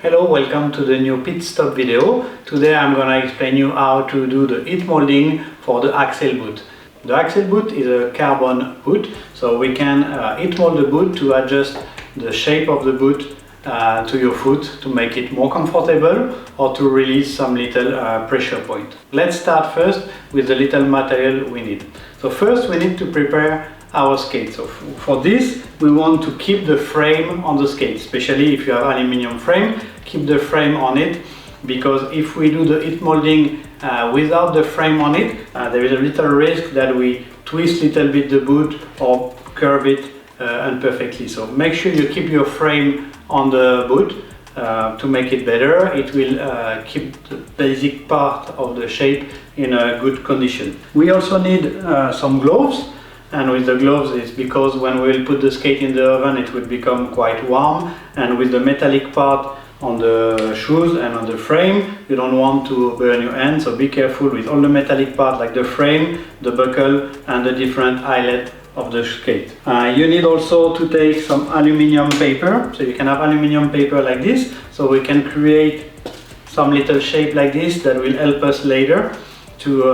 Hello, welcome to the new pit stop video. Today I'm gonna explain you how to do the heat molding for the axle boot. The axle boot is a carbon boot, so we can heat mold the boot to adjust the shape of the boot to your foot to make it more comfortable or to release some little pressure point. Let's start first with the little material we need. So first we need to prepare our skate. So for this we want to keep the frame on the skate, especially if you have aluminium frame, keep the frame on it, because if we do the heat molding without the frame on it, there is a little risk that we twist a little bit the boot or curve it imperfectly. So make sure you keep your frame on the boot to make it better. It will keep the basic part of the shape in a good condition. We also need some gloves. And with the gloves, it's because when we will put the skate in the oven, it will become quite warm. And with the metallic part on the shoes and on the frame, you don't want to burn your hand. So be careful with all the metallic part, like the frame, the buckle, and the different eyelet of the skate. You need also to take some aluminium paper. So you can have aluminium paper like this. So we can create some little shape like this that will help us later to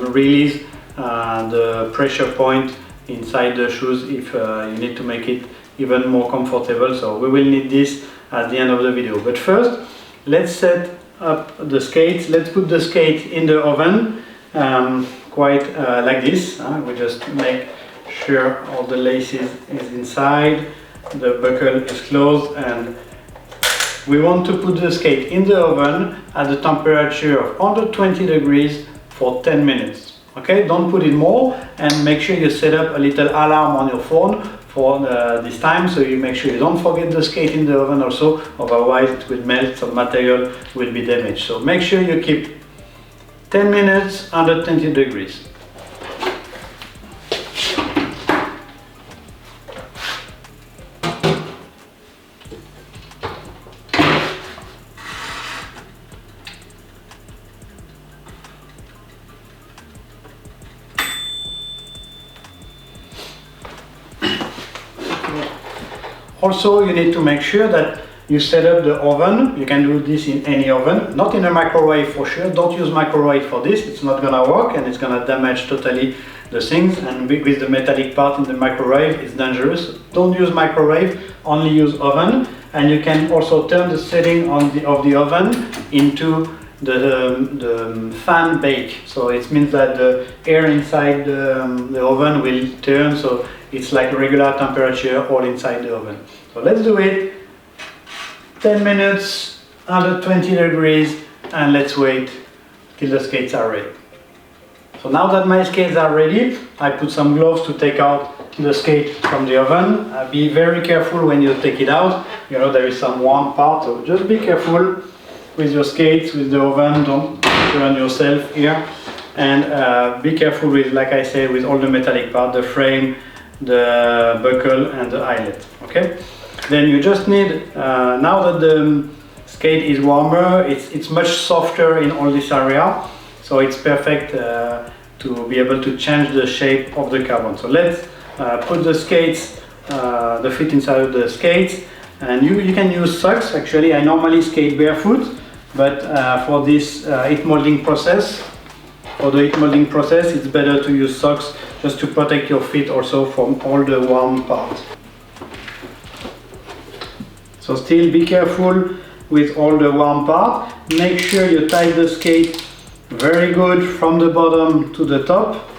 release the pressure point inside the shoes if you need to make it even more comfortable. So we will need this at the end of the video. But first, let's set up the skates. Let's put the skate in the oven quite like this. We just make sure all the laces is inside, the buckle is closed, and we want to put the skate in the oven at the temperature of 120 degrees for 10 minutes. Okay, don't put it more, and make sure you set up a little alarm on your phone for this time, so you make sure you don't forget the skate in the oven also, otherwise it will melt, some material will be damaged. So make sure you keep 10 minutes under 20 degrees. Also, you need to make sure that you set up the oven. You can do this in any oven, not in a microwave for sure. Don't use microwave for this, it's not gonna work and it's gonna damage totally the things, and with the metallic part in the microwave it's dangerous. Don't use microwave, only use oven. And you can also turn the setting of the oven into the fan bake. So it means that the air inside the oven will turn, so it's like regular temperature all inside the oven. So let's do it. 10 minutes under 20 degrees, and let's wait till the skates are ready. So now that my skates are ready, I put some gloves to take out the skate from the oven. Be very careful when you take it out. You know, there is some warm part, so just be careful with your skates, with the oven. Don't burn yourself here. And be careful with, like I said, with all the metallic part, the frame, the buckle and the eyelet. Okay, then you just need, now that the skate is warmer, it's much softer in all this area, so it's perfect to be able to change the shape of the carbon. So let's put the skates, the feet inside of the skates, and you can use socks. Actually, I normally skate barefoot, but for this heat molding process, it's better to use socks, just to protect your feet also from all the warm parts. So still be careful with all the warm part. Make sure you tie the skate very good from the bottom to the top.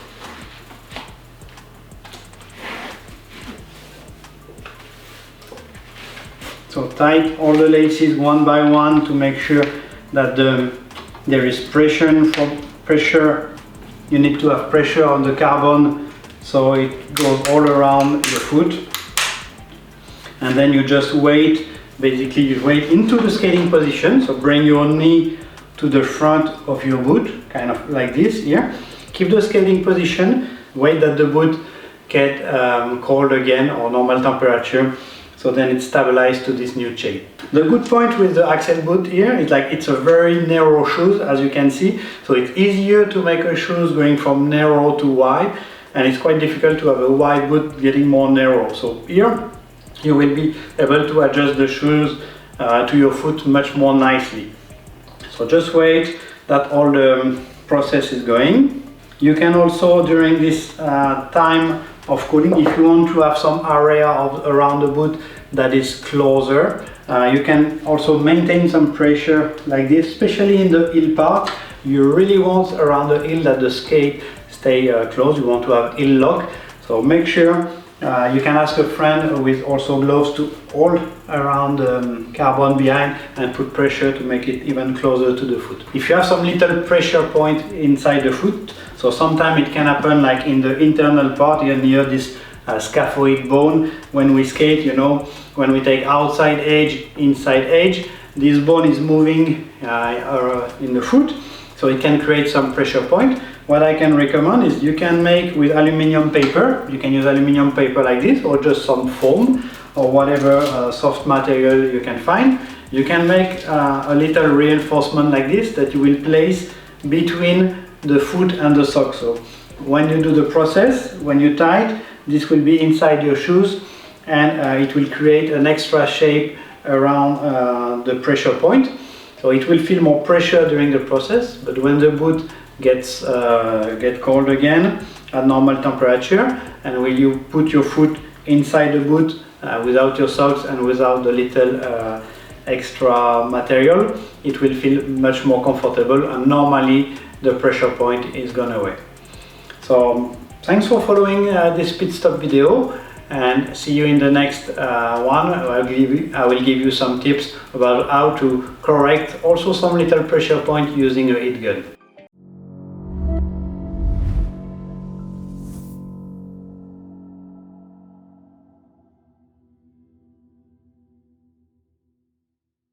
So tight all the laces one by one to make sure that there is pressure. You need to have pressure on the carbon so it goes all around your foot. And then you just wait, basically you wait into the skating position. So bring your knee to the front of your boot, kind of like this here. Keep the skating position, wait that the boot get cold again or normal temperature. So then it's stabilized to this new shape. The good point with the axle boot here is like it's a very narrow shoes, as you can see. So it's easier to make a shoes going from narrow to wide, and it's quite difficult to have a wide boot getting more narrow. So here you will be able to adjust the shoes to your foot much more nicely. So just wait that all the process is going. You can also, during this time of cooling, if you want to have some area around the boot that is closer, you can also maintain some pressure like this, especially in the heel part. You really want around the heel that the skate stay closed. You want to have heel lock, so make sure you can ask a friend with also gloves to hold around the carbon behind and put pressure to make it even closer to the foot. If you have some little pressure point inside the foot, so sometimes it can happen like in the internal part here near this scaphoid bone. When we skate, you know, when we take outside edge, inside edge, this bone is moving in the foot, so it can create some pressure point. What I can recommend is you can make with aluminum paper. You can use aluminum paper like this, or just some foam or whatever soft material you can find. You can make a little reinforcement like this that you will place between the foot and the sock. So when you do the process, when you tie it, this will be inside your shoes, and it will create an extra shape around the pressure point. So it will feel more pressure during the process, but when the boot gets cold again at normal temperature, and when you put your foot inside the boot without your socks and without the little extra material, it will feel much more comfortable, and normally the pressure point is gone away. So thanks for following this pit stop video, and see you in the next one. I will give you some tips about how to correct also some little pressure point using a heat gun.